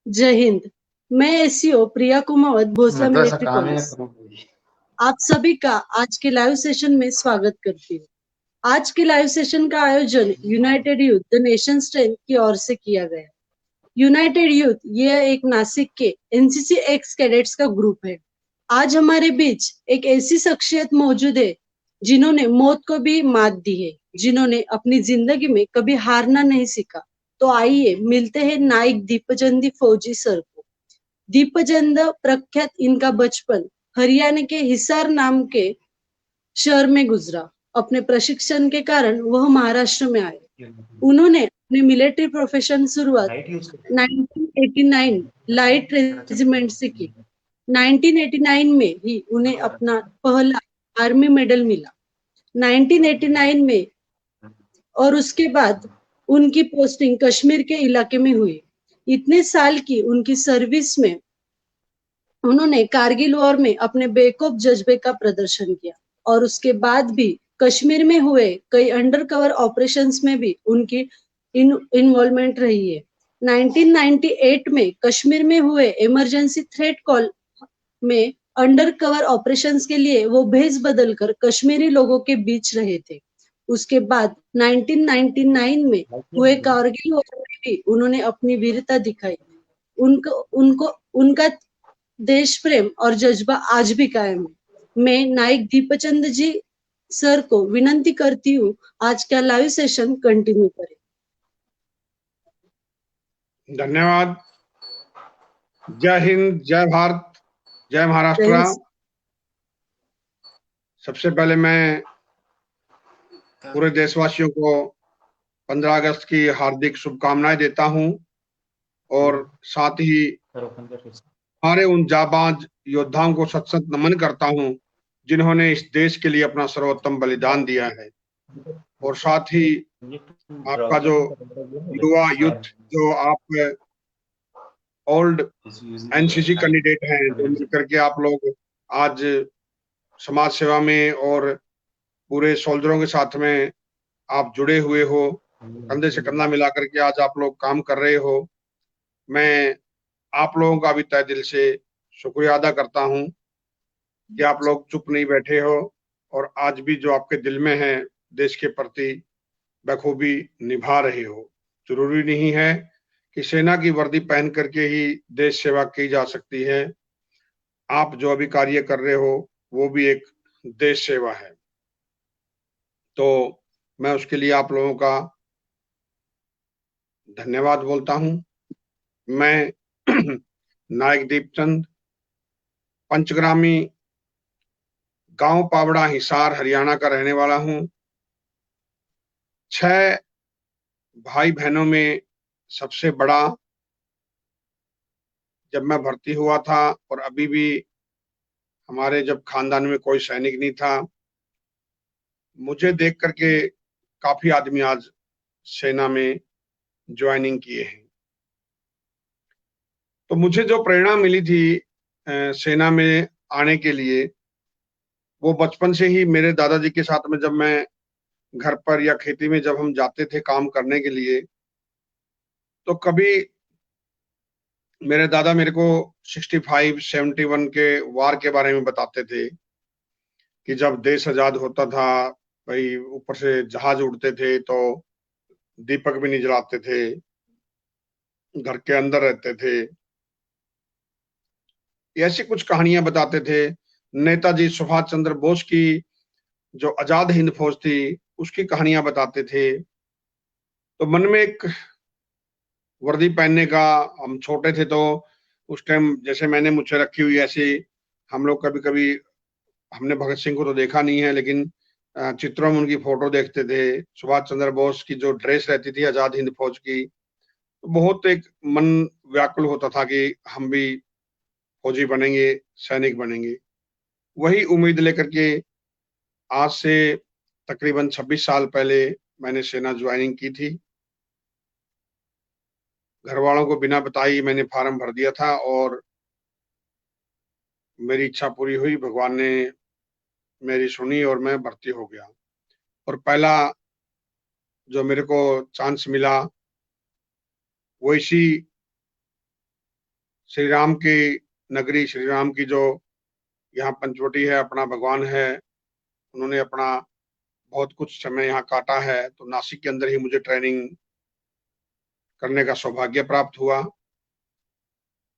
जय हिंद। मैं एसईओ प्रिया Kumawat Bhosla military college आप सभी का आज के लाइव सेशन में स्वागत करती हूँ। आज के लाइव सेशन का आयोजन United youth the nation strength की ओर से किया गया। यूनाइटेड यूथ यह एक नासिक के एनसीसी एक्स कैडेट्स का ग्रुप है। आज हमारे बीच एक ऐसी शख्सियत मौजूद है जिन्होंने मौत को भी मात दी है, जिन्होंने अपनी जिंदगी में कभी हारना नहीं सीखा। तो आइए मिलते हैं नाइक दीपचंदी फौजी सर को। दीपचंद प्रख्यात इनका बचपन हरियाणा के हिसार नाम के शहर में गुजरा। अपने प्रशिक्षण के कारण वह महाराष्ट्र में आए। उन्होंने अपने मिलिट्री प्रोफेशन शुरुआत 1989 लाइट रेजिमेंट से की। 1989 में ही उन्हें अपना पहला आर्मी मेडल मिला। 1989 में और उसके बाद उनकी पोस्टिंग कश्मीर के इलाके में हुई। इतने साल की उनकी सर्विस में उन्होंने कारगिल वॉर में अपने बेखौफ जज्बे का प्रदर्शन किया और उसके बाद भी कश्मीर में हुए कई अंडरकवर ऑपरेशंस में भी उनकी इन्वॉल्वमेंट रही है। 1998 में कश्मीर में हुए इमरजेंसी थ्रेट कॉल में अंडरकवर ऑपरेशंस के लिए वो भेष बदलकर कश्मीरी लोगों के बीच रहे थे। उसके बाद 1999 में हुए कारगिल वॉर में भी उन्होंने अपनी वीरता दिखाई। उनको उनको उनका देश प्रेम और जज्बा आज भी कायम है। मैं नाइक दीपचंद जी सर को विनंती करती हूँ आज का लाइव सेशन कंटिन्यू करें। धन्यवाद। जय हिंद, जय भारत, जय महाराष्ट्र। सबसे पहले मैं पूरे देशवासियों को 15 अगस्त की हार्दिक शुभकामनाएं देता हूं और साथ ही हमारे उन जाबाज योद्धाओं को सत सत नमन करता हूं जिन्होंने इस देश के लिए अपना सर्वोत्तम बलिदान दिया है। और साथ ही आपका जो युवा यूथ, जो आप ओल्ड एनसीसी कैंडिडेट हैं, जो मिलकर के आप लोग आज समाज सेवा में और पूरे सोल्जरों के साथ में आप जुड़े हुए हो, कंधे से कंधा मिलाकर के आज आप लोग काम कर रहे हो। मैं आप लोगों का भी तहे दिल से शुक्रिया अदा करता हूं कि आप लोग चुप नहीं बैठे हो और आज भी जो आपके दिल में है देश के प्रति बखूबी निभा रहे हो। जरूरी नहीं है कि सेना की वर्दी पहन करके ही देश सेवा की जा सकती है। आप जो अभी कार्य कर रहे हो वो भी एक देश सेवा है। तो मैं उसके लिए आप लोगों का धन्यवाद बोलता हूं। मैं नायक दीपचंद, पंचग्रामी, गांव पावड़ा, हिसार, हरियाणा का रहने वाला हूं। 6 भाई बहनों में सबसे बड़ा। जब मैं भर्ती हुआ था और अभी भी हमारे जब खानदान में कोई सैनिक नहीं था, मुझे देख करके काफी आदमी आज सेना में ज्वाइनिंग किए हैं। तो मुझे जो प्रेरणा मिली थी सेना में आने के लिए, वो बचपन से ही मेरे दादाजी के साथ में, जब मैं घर पर या खेती में जब हम जाते थे काम करने के लिए, तो कभी मेरे दादा मेरे को 65, 71 के वार के बारे में बताते थे कि जब देश आजाद होता था, भाई ऊपर से जहाज उड़ते थे तो दीपक भी नहीं जलाते थे, घर के अंदर रहते थे। ऐसी कुछ कहानियां बताते थे। नेताजी सुभाष चंद्र बोस की जो आजाद हिंद फौज थी उसकी कहानियां बताते थे। तो मन में एक वर्दी पहनने का, हम छोटे थे तो उस टाइम जैसे मैंने मुझे रखी हुई, ऐसे हम लोग कभी कभी, हमने भगत सिंह को तो देखा नहीं है लेकिन चित्रों में उनकी फोटो देखते थे। सुभाष चंद्र बोस की जो ड्रेस रहती थी आजाद हिंद फौज की, तो बहुत एक मन व्याकुल होता था कि हम भी फौजी बनेंगे, सैनिक बनेंगे। वही उम्मीद लेकर के आज से तकरीबन 26 साल पहले मैंने सेना ज्वाइनिंग की थी। घर वालों को बिना बताई मैंने फॉर्म भर दिया था और मेरी इच्छा पूरी हुई, भगवान ने मेरी सुनी और मैं भर्ती हो गया। और पहला जो मेरे को चांस मिला वो इसी श्री राम की नगरी, श्री राम की जो यहाँ पंचवटी है, अपना भगवान है, उन्होंने अपना बहुत कुछ समय यहाँ काटा है। तो नासिक के अंदर ही मुझे ट्रेनिंग करने का सौभाग्य प्राप्त हुआ।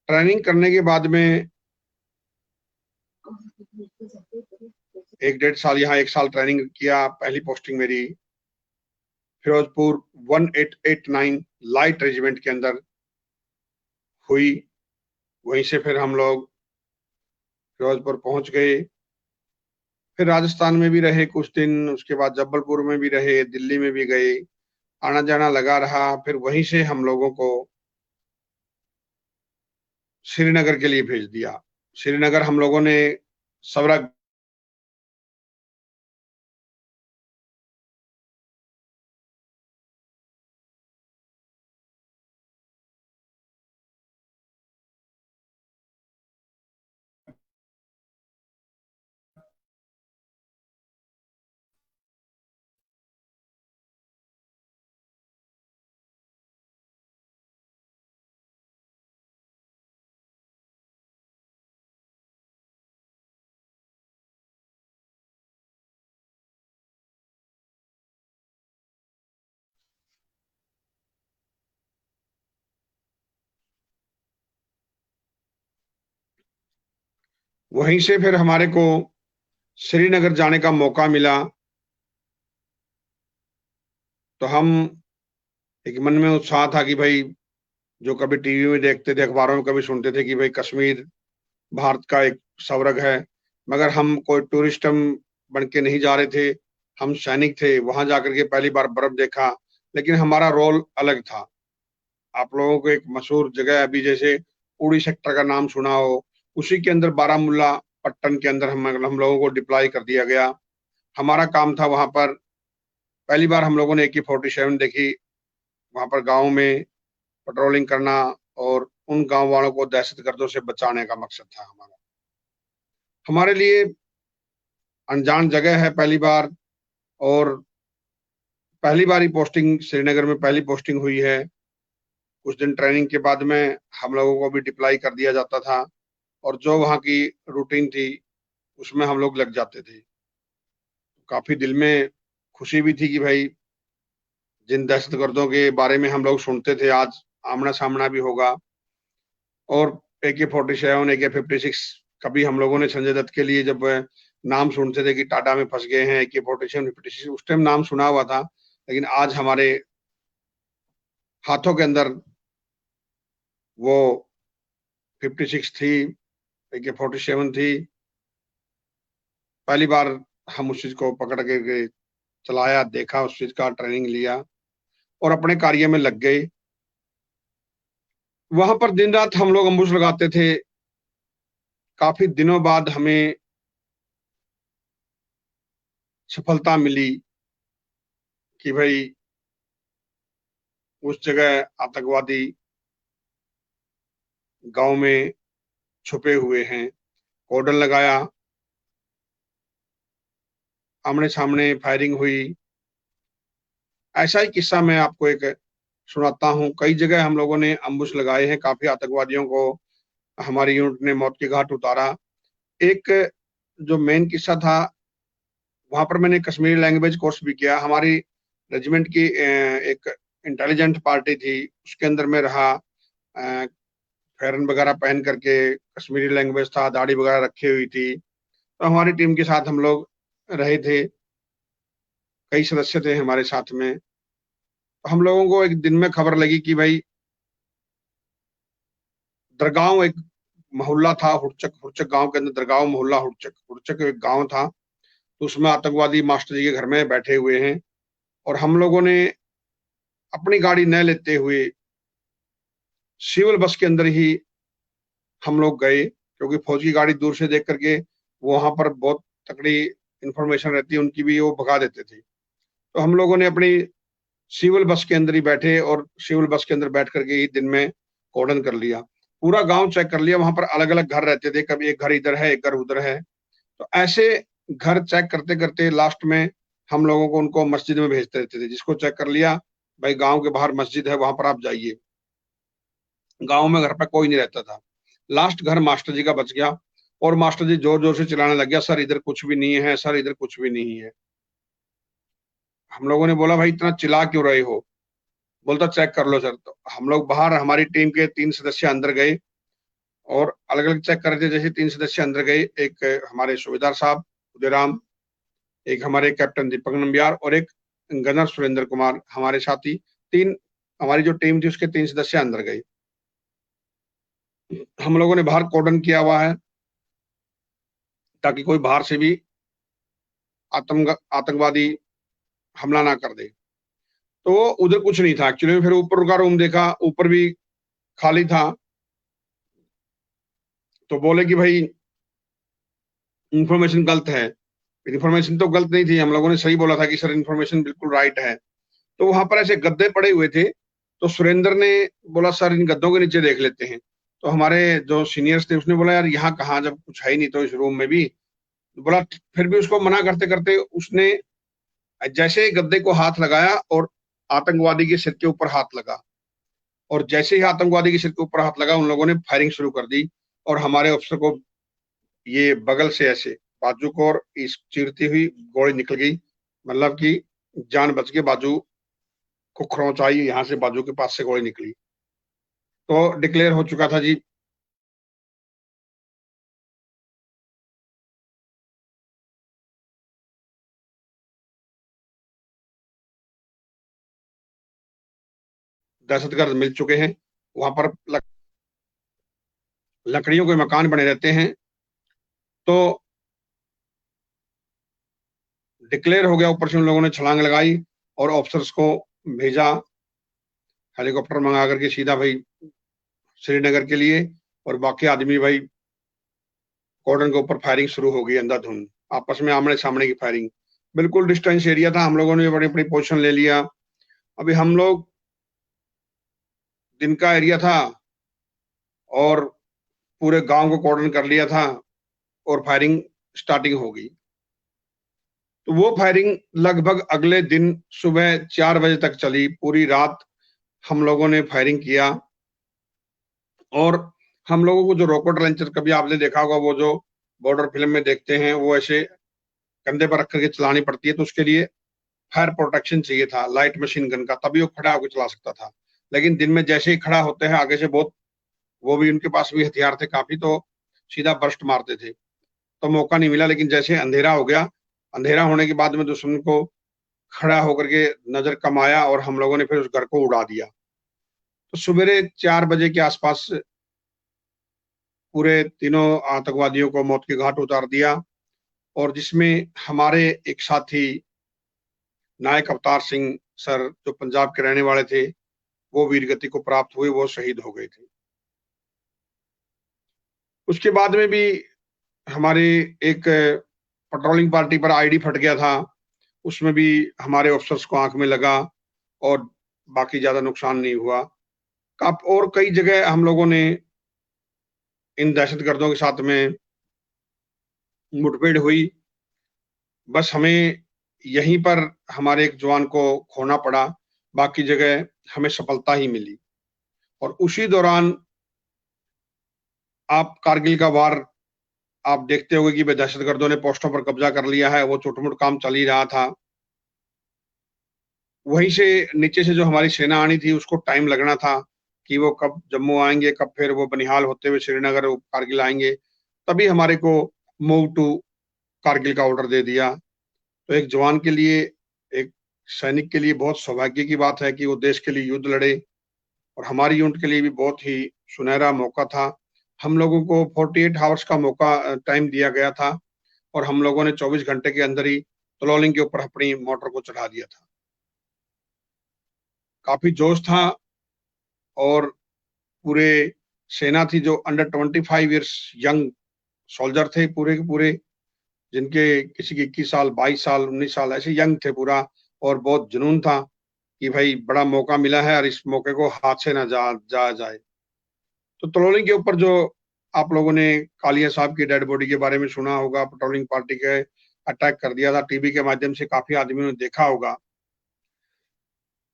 ट्रेनिंग करने के बाद में 1-1.5 साल यहाँ 1 साल ट्रेनिंग किया। पहली पोस्टिंग मेरी फिरोजपुर 1889 लाइट रेजिमेंट के अंदर हुई। वहीं से फिर हम लोग फिरोजपुर पहुंच गए। फिर राजस्थान में भी रहे कुछ दिन, उसके बाद जबलपुर में भी रहे, दिल्ली में भी गए, आना जाना लगा रहा। फिर वहीं से हम लोगों को श्रीनगर के लिए भेज दिया। श्रीनगर हम लोगों ने सवरा वहीं से फिर हमारे को श्रीनगर जाने का मौका मिला। तो हम एक मन में उत्साह था कि भाई, जो कभी टीवी में देखते थे, अखबारों में कभी सुनते थे कि भाई कश्मीर भारत का एक स्वर्ग है, मगर हम कोई टूरिस्ट हम बन के नहीं जा रहे थे, हम सैनिक थे। वहां जाकर के पहली बार बर्फ देखा, लेकिन हमारा रोल अलग था। आप लोगों को एक मशहूर जगह अभी जैसे उड़ी सेक्टर का नाम सुना हो, उसी के अंदर बारामूला पट्टन के अंदर हम लोगों को डिप्लॉय कर दिया गया। हमारा काम था वहां पर, पहली बार हम लोगों ने AK-47 देखी। वहां पर गाँव में पेट्रोलिंग करना और उन गांव वालों को दहशतगर्दों से बचाने का मकसद था हमारा। हमारे लिए अनजान जगह है पहली बार, और पहली बार ही पोस्टिंग श्रीनगर में पहली पोस्टिंग हुई है। कुछ दिन ट्रेनिंग के बाद में हम लोगों को भी डिप्लॉय कर दिया जाता था, और जो वहाँ की रूटीन थी उसमें हम लोग लग जाते थे। काफी दिल में खुशी भी थी कि भाई, जिन दहशतगर्दों के बारे में हम लोग सुनते थे, आज आमना सामना भी होगा। और AK-47 AK-56 कभी हम लोगों ने संजय दत्त के लिए जब नाम सुनते थे कि टाटा में फंस गए हैं AK-47 56, उस टाइम नाम सुना हुआ था, लेकिन आज हमारे हाथों के अंदर वो 56 थी, AK-47 थी। पहली बार हम उस चीज को पकड़ के चलाया, देखा, उस चीज का ट्रेनिंग लिया और अपने कार्य में लग गए। वहां पर दिन रात हम लोग अम्बुश लगाते थे। काफी दिनों बाद हमें सफलता मिली कि भाई, उस जगह आतंकवादी गांव में छुपे हुए हैं। कॉर्डन लगाया, आमने सामने फायरिंग हुई। ऐसा ही किस्सा मैं आपको एक सुनाता हूँ। कई जगह हम लोगों ने अम्बुश लगाए हैं, काफी आतंकवादियों को हमारी यूनिट ने मौत के घाट उतारा। एक जो मेन किस्सा था, वहां पर मैंने कश्मीरी लैंग्वेज कोर्स भी किया। हमारी रेजिमेंट की एक इंटेलिजेंट पार्टी थी, उसके अंदर में रहा। फेरन वगैरह पहन करके, कश्मीरी लैंग्वेज था, दाढ़ी वगैरह रखी हुई थी। तो हमारी टीम के साथ हम लोग रहे थे, कई सदस्य थे हमारे साथ में। तो हम लोगों को एक दिन में खबर लगी कि भाई, दरगांव एक मोहल्ला था, हुड़चक हुड़चक गांव के अंदर दरगांव मोहल्ला हुड़चक हुड़चक एक गांव था। तो उसमें आतंकवादी मास्टर जी के घर में बैठे हुए हैं, और हम लोगों ने अपनी गाड़ी न लेते हुए सिविल बस के अंदर ही हम लोग गए, क्योंकि फौज की गाड़ी दूर से देख करके वहां पर बहुत तकड़ी इंफॉर्मेशन रहती है उनकी भी, वो भगा देते थे। तो हम लोगों ने अपनी सिविल बस के अंदर ही बैठे और सिविल बस के अंदर बैठ करके ही दिन में कॉर्डन कर लिया। पूरा गांव चेक कर लिया। वहां पर अलग अलग घर रहते थे, कभी एक घर इधर है, एक घर उधर है। तो ऐसे घर चेक करते करते लास्ट में हम लोगों को उनको मस्जिद में भेजते रहते थे। जिसको चेक कर लिया, भाई गांव के बाहर मस्जिद है, वहां पर आप जाइए। गांव में घर पर कोई नहीं रहता था। लास्ट घर मास्टर जी का बच गया और मास्टर जी जोर जोर से चिल्लाने लग गया, सर इधर कुछ भी नहीं है, सर इधर कुछ भी नहीं है। हम लोगों ने बोला भाई इतना चिल्ला क्यों रहे हो? बोलता चेक कर लो सर। तो हम लोग बाहर, हमारी टीम के 3 सदस्य अंदर गए और अलग अलग चेक कर रहे थे। जैसे 3 सदस्य अंदर गए, एक हमारे सूबेदार साहब उदयराम, एक हमारे कैप्टन दीपक नंबियार और एक गनर सुरेंद्र कुमार हमारे साथी, 3 हमारी जो टीम थी उसके 3 सदस्य अंदर गए। हम लोगों ने बाहर कॉर्डन किया हुआ है ताकि कोई बाहर से भी आतंकवादी हमला ना कर दे। तो उधर कुछ नहीं था एक्चुअली। फिर ऊपर का रूम देखा, ऊपर भी खाली था। तो बोले कि भाई इंफॉर्मेशन गलत है। इंफॉर्मेशन तो गलत नहीं थी, हम लोगों ने सही बोला था कि सर इंफॉर्मेशन बिल्कुल राइट है। तो वहां पर ऐसे गद्दे पड़े हुए थे, तो सुरेंद्र ने बोला सर इन गद्दों के नीचे देख लेते हैं। तो हमारे जो सीनियर्स थे उसने बोला यार यहाँ कहाँ, जब कुछ है ही नहीं तो इस रूम में भी। बोला, फिर भी उसको मना करते करते उसने जैसे ही गद्दे को हाथ लगाया और आतंकवादी के सिर के ऊपर हाथ लगा, और जैसे ही आतंकवादी के सिर के ऊपर हाथ लगा उन लोगों ने फायरिंग शुरू कर दी और हमारे अफसर को ये बगल से ऐसे बाजू को और इस चीरती हुई गोली निकल गई। मतलब कि जान बच के बाजू को खरोंच आई, यहाँ से बाजू के पास से गोली निकली। तो डिक्लेयर हो चुका था जी। दहशतगर्द मिल चुके हैं। वहां पर लकड़ियों के मकान बने रहते हैं। तो डिक्लेयर हो गया, ऊपर से उन लोगों ने छलांग लगाई और ऑफिसर्स को भेजा हेलीकॉप्टर मंगा करके सीधा भाई श्रीनगर के लिए। और बाकी आदमी भाई कॉर्डन के ऊपर फायरिंग शुरू हो गई, अंधाधुंध आपस में आमने सामने की फायरिंग। बिल्कुल डिस्टेंस एरिया था, हम लोगों ने बड़ी अपनी पोजीशन ले लिया। अभी हम लोग दिन का एरिया था और पूरे गांव को कॉर्डन कर लिया था और फायरिंग स्टार्टिंग हो गई। तो वो फायरिंग लगभग अगले दिन सुबह 4 बजे तक चली। पूरी रात हम लोगों ने फायरिंग किया और हम लोगों को जो रॉकेट लॉन्चर, कभी आपने देखा होगा वो जो बॉर्डर फिल्म में देखते हैं, वो ऐसे कंधे पर रख करके चलानी पड़ती है, तो उसके लिए फायर प्रोटेक्शन चाहिए था लाइट मशीन गन का, तभी वो खड़ा होकर चला सकता था। लेकिन दिन में जैसे ही खड़ा होते हैं आगे से बहुत, वो भी उनके पास भी हथियार थे काफी, तो सीधा बर्स्ट मारते थे, तो मौका नहीं मिला। लेकिन जैसे अंधेरा हो गया, अंधेरा होने के बाद में दुश्मन को खड़ा होकर के नजर कम आया और हम लोगों ने फिर उस घर को उड़ा दिया। तो सवेरे 4 बजे के आसपास पूरे तीनों आतंकवादियों को मौत के घाट उतार दिया, और जिसमें हमारे एक साथी नायक अवतार सिंह सर, जो पंजाब के रहने वाले थे, वो वीरगति को प्राप्त हुए, वो शहीद हो गए थे। उसके बाद में भी हमारी एक पेट्रोलिंग पार्टी पर आईडी फट गया था, उसमें भी हमारे ऑफिसर्स को आंख में लगा और बाकी ज्यादा नुकसान नहीं हुआ। और कई जगह हम लोगों ने इन दहशतगर्दों के साथ में मुठभेड़ हुई। बस हमें यहीं पर हमारे एक जवान को खोना पड़ा, बाकी जगह हमें सफलता ही मिली। और उसी दौरान आप कारगिल का वार आप देखते होंगे कि दहशतगर्दों ने पोस्टों पर कब्जा कर लिया है, वो छोटा-मोटा काम चल ही रहा था। वहीं से नीचे से जो हमारी सेना आनी थी उसको टाइम लगना था कि वो कब जम्मू आएंगे, कब फिर वो बनिहाल होते हुए श्रीनगर कारगिल आएंगे, तभी हमारे को मूव टू कारगिल का ऑर्डर दे दिया। तो एक जवान के लिए, एक सैनिक के लिए बहुत सौभाग्य की बात है कि वो देश के लिए युद्ध लड़े, और हमारी यूनिट के लिए भी बहुत ही सुनहरा मौका था। हम लोगों को 48 आवर्स का मौका टाइम दिया गया था और हम लोगों ने 24 घंटे के अंदर ही तलोलिंग के ऊपर अपनी मोटर को चढ़ा दिया था। काफी जोश था और पूरे सेना थी जो अंडर 25 ईयर्स यंग सोल्जर थे पूरे के पूरे, जिनके किसी के 21 साल, 22 साल, 19 साल ऐसे यंग थे पूरा, और बहुत जुनून था कि भाई बड़ा मौका मिला है और इस मौके को हाथ से ना जा जाए। तो तलोलिंग के ऊपर जो आप लोगों ने कालिया साहब की डेड बॉडी के बारे में सुना होगा, पेट्रोलिंग पार्टी के अटैक कर दिया था, टीवी के माध्यम से काफी आदमियों ने देखा होगा।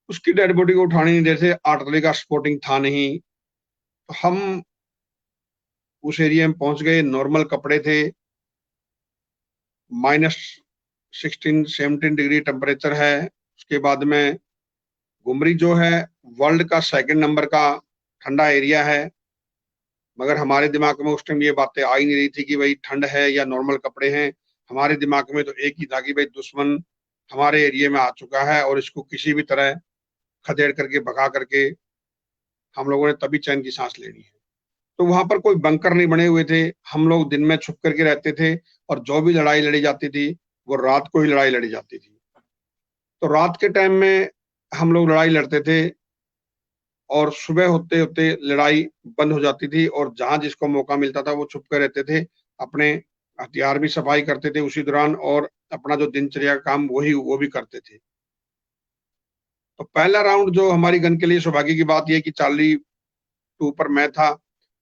उसकी डेड बॉडी को उठाने नहीं देते, आर्टिलरी का सपोर्टिंग था नहीं, तो हम उस एरिया में पहुंच गए। नॉर्मल कपड़े थे, -16-17 डिग्री टेम्परेचर है। उसके बाद में गुमरी जो है वर्ल्ड का 2nd नंबर का ठंडा एरिया है, मगर हमारे दिमाग में उस टाइम ये बातें आ ही नहीं रही थी कि भाई ठंड है या नॉर्मल कपड़े हैं। हमारे दिमाग में तो एक ही था कि भाई दुश्मन हमारे एरिया में आ चुका है और इसको किसी भी तरह खदेड़ करके भगा करके हम लोगों ने तभी चैन की सांस लेनी है। तो वहां पर कोई बंकर नहीं बने हुए थे, हम लोग दिन में छुप करके रहते थे और जो भी लड़ाई लड़ी जाती थी वो रात को ही लड़ाई लड़ी जाती थी। तो रात के टाइम में हम लोग लड़ाई लड़ते थे और सुबह होते होते लड़ाई बंद हो जाती थी और जहां जिसको मौका मिलता था वो छुप कर रहते थे, अपने हथियार भी सफाई करते थे उसी दौरान और अपना जो दिनचर्या का काम वो भी करते थे। तो पहला राउंड जो हमारी गन के लिए सौभाग्य की बात यह कि चार्ली 2 पर मैं था।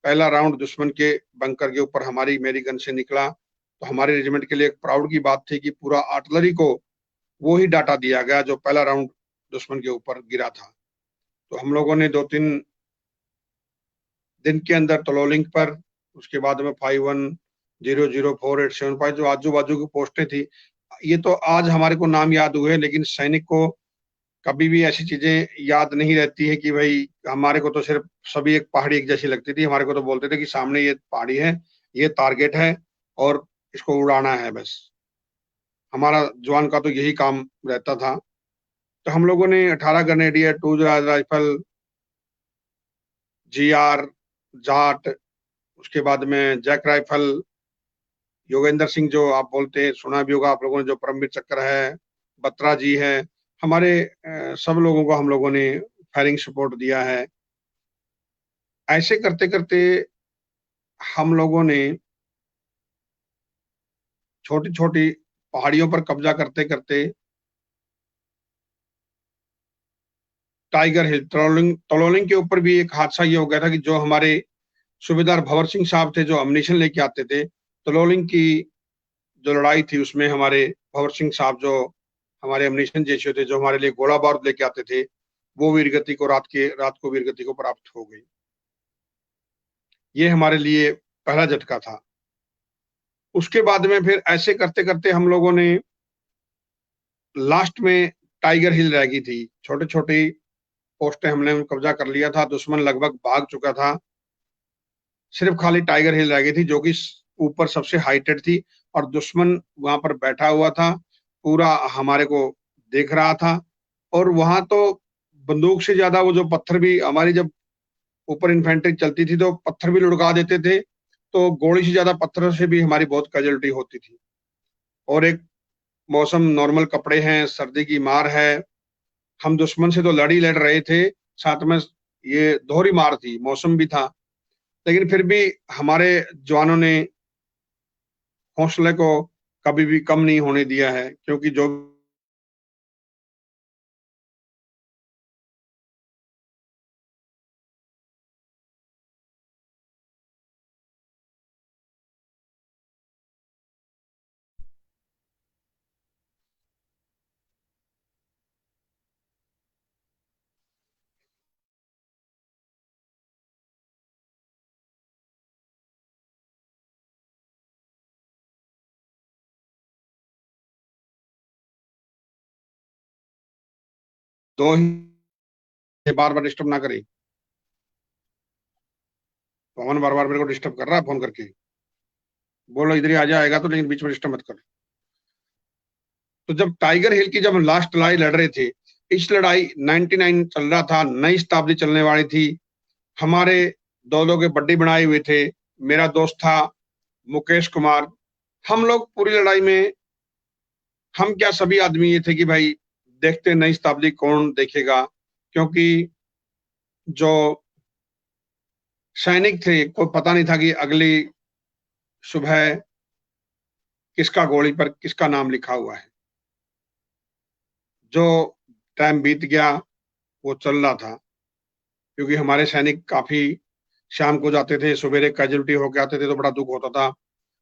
पहला राउंड दुश्मन के बंकर के ऊपर मेरी गन से निकला, तो हमारे रेजिमेंट के लिए एक प्राउड की बात थी कि पूरा आर्टिलरी को वो ही डाटा दिया गया जो पहला राउंड दुश्मन के ऊपर गिरा था। तो हम लोगों ने 2-3 दिन के अंदर तलोलिंग पर, उसके बाद में 51004875 जो आजू बाजू की पोस्टें थी, ये तो आज हमारे को नाम याद हुए, लेकिन सैनिक को कभी भी ऐसी चीजें याद नहीं रहती है कि भाई हमारे को तो सिर्फ सभी एक पहाड़ी एक जैसी लगती थी। हमारे को तो बोलते थे कि सामने ये पहाड़ी है, ये टारगेट है और इसको उड़ाना है, बस हमारा जवान का तो यही काम रहता था। तो हम लोगों ने 18 ग्रेनेडियर, 2 राइफल, GR, जाट, उसके बाद में जैक राइफल, योगेंद्र सिंह जो आप बोलते हैं, सुना भी होगा आप लोगों ने, जो परमवीर चक्र है, बत्रा जी है, हमारे सब लोगों को हम लोगों ने फायरिंग सपोर्ट दिया है। ऐसे करते करते हम लोगों ने छोटी छोटी पहाड़ियों पर कब्जा करते करते टाइगर हिल, तलोलिंग के ऊपर भी एक हादसा ये हो गया था कि जो हमारे सूबेदार भंवर सिंह साहब थे जो अम्युनिशन लेके आते थे, तलोलिंग की जो लड़ाई थी उसमें हमारे भंवर सिंह साहब जो हमारे अम्युनिशन जेसीओ थे, जो हमारे लिए गोला बारूद लेके आते थे, वो वीरगति को रात को वीरगति को प्राप्त हो गई। ये हमारे लिए पहला झटका था। उसके बाद में फिर ऐसे करते करते हम लोगों ने लास्ट में टाइगर हिल रह गई थी, छोटे छोटे पोस्टें हमने कब्जा कर लिया था, दुश्मन लगभग भाग चुका था, सिर्फ खाली टाइगर हिल रह गई थी जो कि ऊपर सबसे हाइटेड थी और दुश्मन वहां पर बैठा हुआ था, पूरा हमारे को देख रहा था। और वहां तो बंदूक से ज्यादा वो जो पत्थर भी हमारी, जब ऊपर इन्फेंट्री चलती थी तो पत्थर भी लुढ़का देते थे, तो गोली से ज्यादा पत्थरों से भी हमारी बहुत कैजुअलिटी होती थी। और एक मौसम, नॉर्मल कपड़े हैं, सर्दी की मार है, हम दुश्मन से तो लड़ रहे थे, साथ में ये दोहरी मार थी, मौसम भी था, लेकिन फिर भी हमारे जवानों ने हौसले को कभी भी कम नहीं होने दिया है, क्योंकि जो दो ही बार बार डिस्टर्ब ना करे। पवन बार बार मेरे को डिस्टर्ब कर रहा है फोन करके, बोलो इधर ही आ जाएगा तो, लेकिन बीच में डिस्टर्ब मत कर। तो जब टाइगर हिल की जब हम लास्ट लड़ाई लड़ रहे थे, इस लड़ाई 99 चल रहा था, नई शताब्दी चलने वाली थी, हमारे दो लोग बड्डी बनाए हुए थे, मेरा दोस्त था मुकेश कुमार। हम लोग पूरी लड़ाई में, हम क्या सभी आदमी ये थे कि भाई देखते नई शताब्दी कौन देखेगा, क्योंकि जो सैनिक थे कोई पता नहीं था कि अगली सुबह किसका गोली पर किसका नाम लिखा हुआ है। जो टाइम बीत गया वो चल रहा था, क्योंकि हमारे सैनिक काफी शाम को जाते थे, सवेरे कैजुअलिटी होके आते थे, तो बड़ा दुख होता था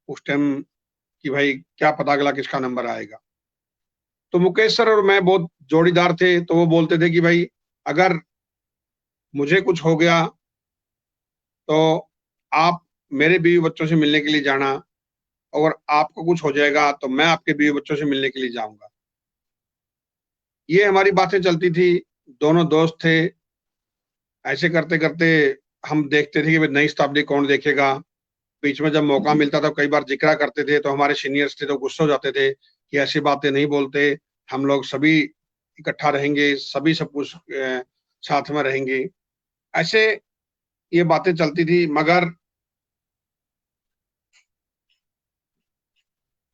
उस टाइम कि भाई क्या पता अगला किसका नंबर आएगा। तो मुकेश सर और मैं बहुत जोड़ीदार थे, तो वो बोलते थे कि भाई अगर मुझे कुछ हो गया तो आप मेरे बीवी बच्चों से मिलने के लिए जाना, और आपको कुछ हो जाएगा तो मैं आपके बीवी बच्चों से मिलने के लिए जाऊंगा। ये हमारी बातें चलती थी, दोनों दोस्त थे। ऐसे करते करते हम देखते थे कि भाई नई शताब्दी कौन देखेगा। बीच में जब मौका मिलता था कई बार जिक्र करते थे, तो हमारे सीनियर्स थे तो गुस्सा हो जाते थे कि ऐसी बातें नहीं बोलते, हम लोग सभी इकट्ठा रहेंगे, सभी सब कुछ साथ में रहेंगे। ऐसे ये बातें चलती थी, मगर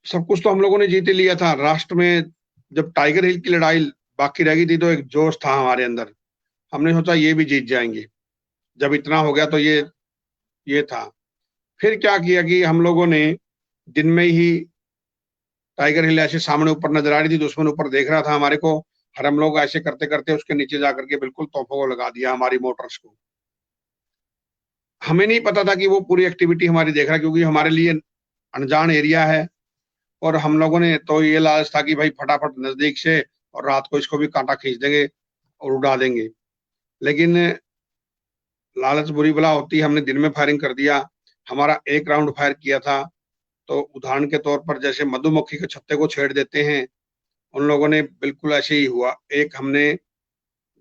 सब कुछ तो हम लोगों ने जीत ही लिया था। राष्ट्र में जब टाइगर हिल की लड़ाई बाकी रह गई थी तो एक जोश था हमारे अंदर, हमने सोचा ये भी जीत जाएंगे। जब इतना हो गया तो ये था। फिर क्या किया कि हम लोगों ने दिन में ही, टाइगर हिल ऐसे सामने ऊपर नजर आ रही थी, दुश्मन ऊपर देख रहा था हमारे को, और हम लोग ऐसे करते करते उसके नीचे जाकर के बिल्कुल तोपों को लगा दिया, हमारी मोटर्स को। हमें नहीं पता था कि वो पूरी एक्टिविटी हमारी देख रहा है, क्योंकि हमारे लिए अनजान एरिया है। और हम लोगों ने तो ये लालच था कि भाई फटाफट नजदीक से और रात को इसको भी कांटा खींच देंगे और उड़ा देंगे। लेकिन लालच बुरी बला होती है, हमने दिन में फायरिंग कर दिया। हमारा एक राउंड फायर किया था, तो उदाहरण के तौर पर जैसे मधुमक्खी के छत्ते को छेड़ देते हैं, उन लोगों ने बिल्कुल ऐसे ही हुआ। एक हमने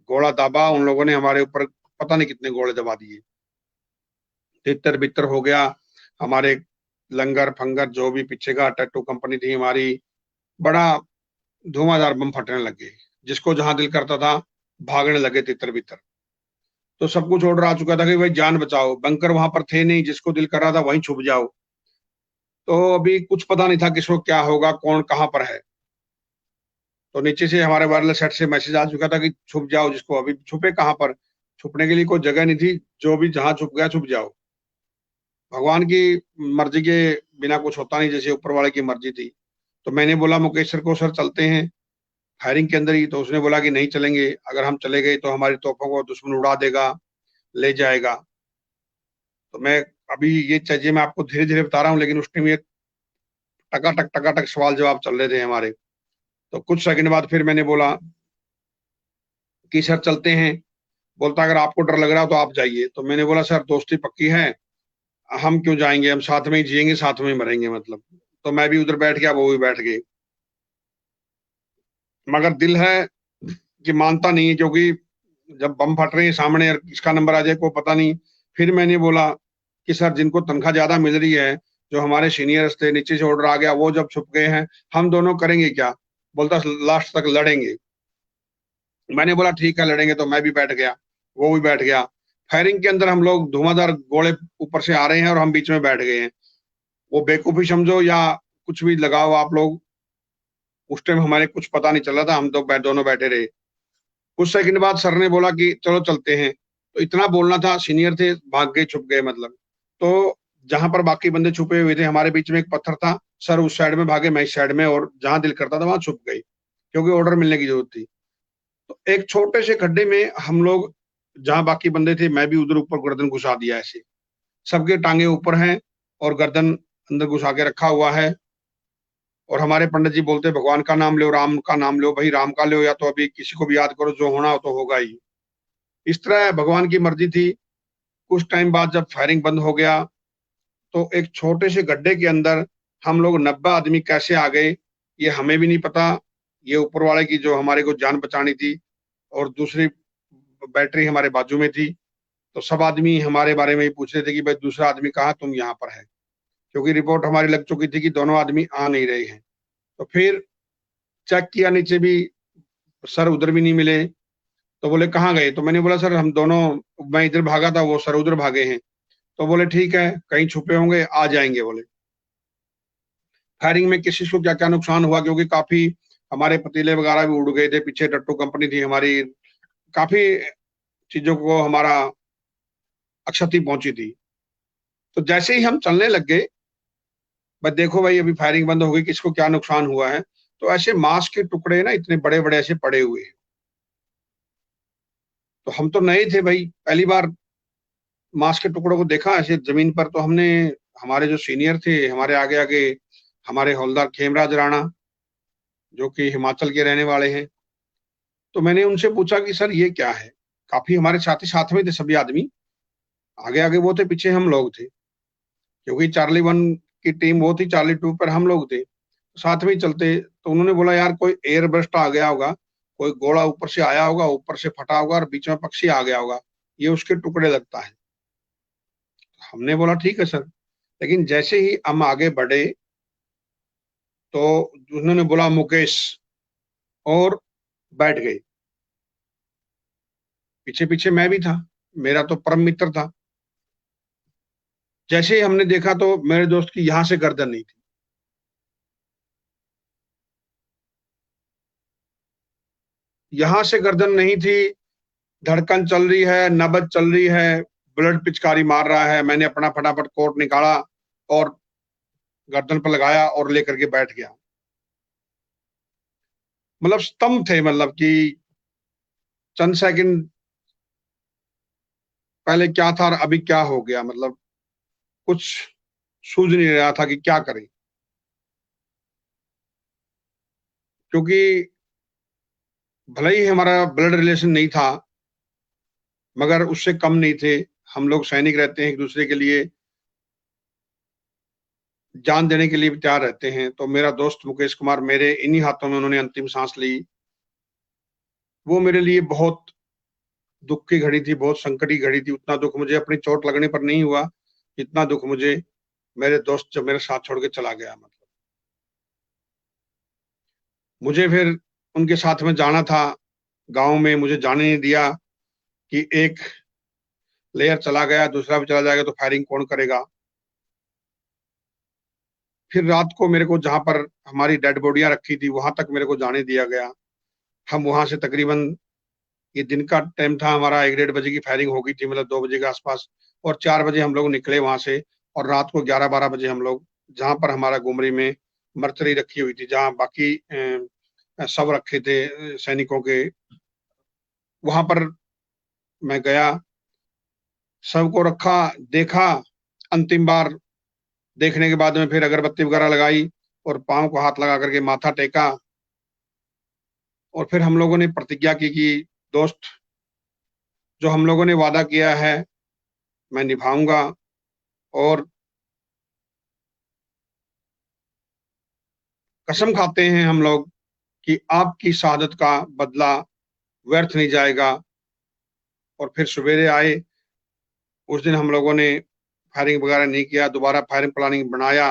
गोला दाबा, उन लोगों ने हमारे ऊपर पता नहीं कितने गोले दबा दिए। तितर बितर हो गया। हमारे लंगर फंगर जो भी पीछे का टैटू कंपनी थी हमारी, बड़ा धुआंधार बम फटने लग गए। जिसको जहां दिल करता था भागने लगे तितर बितर। तो सब कुछ ऑर्डर आ चुका था कि भाई जान बचाओ, बंकर वहां पर थे नहीं, जिसको दिल कर रहा था वहीं छुप जाओ। तो अभी कुछ पता नहीं था किसको क्या होगा, कौन कहां पर है। तो नीचे से हमारे वायरलेस सेट से मैसेज आ चुका था कि छुप जाओ, जिसको अभी छुपे कहां पर, छुपने के लिए कोई जगह नहीं थी, जो भी जहां छुप गया छुप जाओ। भगवान की मर्जी के बिना कुछ होता नहीं, जैसे ऊपर वाले की मर्जी थी। तो मैंने बोला मुकेश सर को, सर चलते हैं फायरिंग के अंदर ही। तो उसने बोला कि नहीं चलेंगे, अगर हम चले गए तो हमारी तोपों को दुश्मन उड़ा देगा, ले जाएगा। तो मैं अभी ये चीजें मैं आपको धीरे धीरे बता रहा हूँ, लेकिन उस टाइम ये टकाटक सवाल जवाब चल रहे थे हमारे। तो कुछ सेकंड बाद फिर मैंने बोला कि सर चलते हैं। बोलता अगर आपको डर लग रहा हो तो आप जाइए। तो मैंने बोला सर दोस्ती पक्की है, हम क्यों जाएंगे, हम साथ में ही जिएंगे साथ में ही मरेंगे मतलब। तो मैं भी उधर बैठ गया, वो भी बैठ गए। मगर दिल है कि मानता नहीं है, क्योंकि जब बम फट रहे हैं सामने और किसका नंबर आ जाए को पता नहीं। फिर मैंने बोला कि सर जिनको तनख्वाह ज्यादा मिल रही है, जो हमारे सीनियर्स थे, नीचे से ऑर्डर आ गया, वो जब छुप गए हैं, हम दोनों करेंगे क्या। बोलता लास्ट तक लड़ेंगे। मैंने बोला ठीक है लड़ेंगे। तो मैं भी बैठ गया, वो भी बैठ गया। फायरिंग के अंदर हम लोग धुआंधार गोले ऊपर से आ रहे हैं और हम बीच में बैठ गए हैं। वो बेवकूफी समझो या कुछ भी लगाओ आप लोग, उस टाइम हमारे कुछ पता नहीं चल रहा था, हम तो दोनों बैठे रहे। कुछ सेकंड बाद सर ने बोला कि चलो चलते हैं। तो इतना बोलना था, सीनियर थे भाग गए, छुप गए मतलब। तो जहां पर बाकी बंदे छुपे हुए थे, हमारे बीच में एक पत्थर था, सर उस साइड में भागे, मैं इस साइड में, और जहां दिल करता था वहां छुप गई, क्योंकि ऑर्डर मिलने की जरूरत थी। तो एक छोटे से खड्डे में हम लोग, जहां बाकी बंदे थे, मैं भी उधर ऊपर गर्दन घुसा दिया ऐसे। सबके टांगे ऊपर हैं और गर्दन अंदर घुसा के रखा हुआ है। और हमारे पंडित जी बोलते भगवान का नाम लो, राम का नाम लो, भाई राम का लो या तो अभी किसी को भी याद करो, जो होना हो तो होगा ही। इस तरह भगवान की मर्जी थी। कुछ टाइम बाद जब फायरिंग बंद हो गया, तो एक छोटे से गड्ढे के अंदर हम लोग 90 आदमी कैसे आ गए ये हमें भी नहीं पता। ये ऊपर वाले की जो हमारे को जान बचानी थी, और दूसरी बैटरी हमारे बाजू में थी। तो सब आदमी हमारे बारे में ही पूछ रहे थे कि भाई दूसरा आदमी कहाँ, तुम यहाँ पर है, क्योंकि रिपोर्ट हमारी लग चुकी थी कि दोनों आदमी आ नहीं रहे हैं। तो फिर चेक किया नीचे भी, सर उधर भी नहीं मिले। तो बोले कहाँ गए। तो मैंने बोला सर हम दोनों, मैं इधर भागा था, वो सर उधर भागे हैं। तो बोले ठीक है, कहीं छुपे होंगे, आ जाएंगे बोले। फायरिंग में किसी को क्या क्या नुकसान हुआ, क्योंकि काफी हमारे पतीले वगैरह भी उड़ गए थे, पीछे टट्टू कंपनी थी हमारी, काफी चीजों को हमारा क्षति पहुंची थी। तो जैसे ही हम चलने लग गए, बस देखो भाई अभी फायरिंग बंद हो गई, किसको क्या नुकसान हुआ है। तो ऐसे मांस के टुकड़े ना इतने बड़े बड़े ऐसे पड़े हुए हैं। तो हम तो नए थे भाई, पहली बार मांस के टुकड़ों को देखा ऐसे जमीन पर। तो हमने, हमारे जो सीनियर थे हमारे आगे आगे, हमारे हौलदार खेमराज राणा, जो कि हिमाचल के रहने वाले हैं, तो मैंने उनसे पूछा कि सर ये क्या है। काफी हमारे साथी साथ में थे सभी आदमी, आगे आगे वो थे, पीछे हम लोग थे। क्योंकि चार्ली 1 की टीम वो थी, चार्ली 2 पर हम लोग थे, साथ में ही चलते। तो उन्होंने बोला यार कोई एयर बस्ट आ गया होगा, कोई गोला ऊपर से आया होगा, ऊपर से फटा होगा और बीच में पक्षी आ गया होगा, ये उसके टुकड़े लगता है। हमने बोला ठीक है सर। लेकिन जैसे ही हम आगे बढ़े तो उन्होंने बोला मुकेश, और बैठ गए। पीछे पीछे मैं भी था, मेरा तो परम मित्र था। जैसे ही हमने देखा तो मेरे दोस्त की यहां से गर्दन नहीं थी। यहां से गर्दन नहीं थी, धड़कन चल रही है, नबज चल रही है, ब्लड पिचकारी मार रहा है। मैंने अपना फटाफट कोट निकाला और गर्दन पर लगाया और लेकर के बैठ गया। मतलब स्तंभ थे, मतलब कि चंद सेकंड पहले क्या था और अभी क्या हो गया, मतलब कुछ सूझ नहीं रहा था कि क्या करें। क्योंकि भले ही हमारा ब्लड रिलेशन नहीं था, मगर उससे कम नहीं थे। हम लोग सैनिक रहते हैं, एक दूसरे के लिए जान देने के लिए भी तैयार रहते हैं। तो मेरा दोस्त मुकेश कुमार, मेरे इन्हीं हाथों में उन्होंने अंतिम सांस ली। वो मेरे लिए बहुत दुख की घड़ी थी, बहुत संकट की घड़ी थी। उतना दुख मुझे अपनी चोट लगने पर नहीं हुआ, इतना दुख मुझे मेरे दोस्त जब मेरे साथ छोड़ के चला गया। मतलब मुझे फिर उनके साथ में जाना था। गांव में मुझे जाने नहीं दिया कि एक लेयर चला गया, दूसरा भी चला जाएगा तो फायरिंग कौन करेगा। फिर रात को मेरे को जहां पर हमारी डेड बॉडियां रखी थी वहां तक मेरे को जाने दिया गया। हम वहां से तकरीबन, ये दिन का टाइम था हमारा, 1-1:30 बजे की फायरिंग हो गई थी, मतलब 2 बजे के आसपास। और 4 बजे हम लोग निकले वहां से। और रात को 11-12 बजे हम लोग, जहां पर हमारा गुमरी में मर्चरी रखी हुई थी, जहां बाकी सब रखे थे सैनिकों के, वहां पर मैं गया, सबको रखा, देखा। अंतिम बार देखने के बाद में फिर अगरबत्ती वगैरह लगाई और पांव को हाथ लगा करके माथा टेका। और फिर हम लोगों ने प्रतिज्ञा की कि दोस्त, जो हम लोगों ने वादा किया है मैं निभाऊंगा। और कसम खाते हैं हम लोग कि आपकी शहादत का बदला व्यर्थ नहीं जाएगा। और फिर सवेरे आए, उस दिन हम लोगों ने फायरिंग वगैरह नहीं किया, दोबारा फायरिंग प्लानिंग बनाया।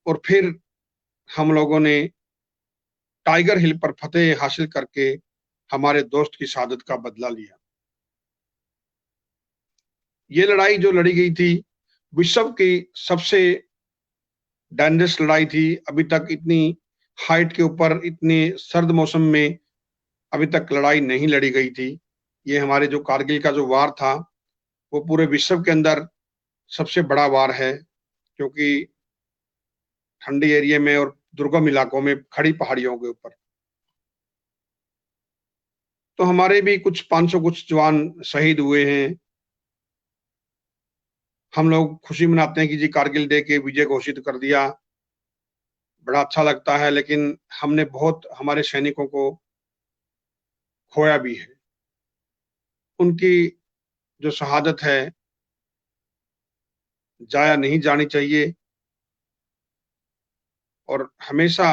और फिर हम लोगों ने टाइगर हिल पर फतेह हासिल करके हमारे दोस्त की शहादत का बदला लिया। ये लड़ाई जो लड़ी गई थी, विश्व की सबसे डेंजरस लड़ाई थी। अभी तक इतनी हाइट के ऊपर, इतने सर्द मौसम में अभी तक लड़ाई नहीं लड़ी गई थी। ये हमारे जो कारगिल का जो वार था, वो पूरे विश्व के अंदर सबसे बड़ा वार है। क्योंकि ठंडी एरिया में और दुर्गम इलाकों में, खड़ी पहाड़ियों के ऊपर। तो हमारे भी कुछ 500 कुछ जवान शहीद हुए हैं। हम लोग खुशी मनाते हैं कि जी कारगिल डे के विजय घोषित कर दिया, बड़ा अच्छा लगता है। लेकिन हमने बहुत हमारे सैनिकों को खोया भी है। उनकी जो शहादत है जाया नहीं जानी चाहिए, और हमेशा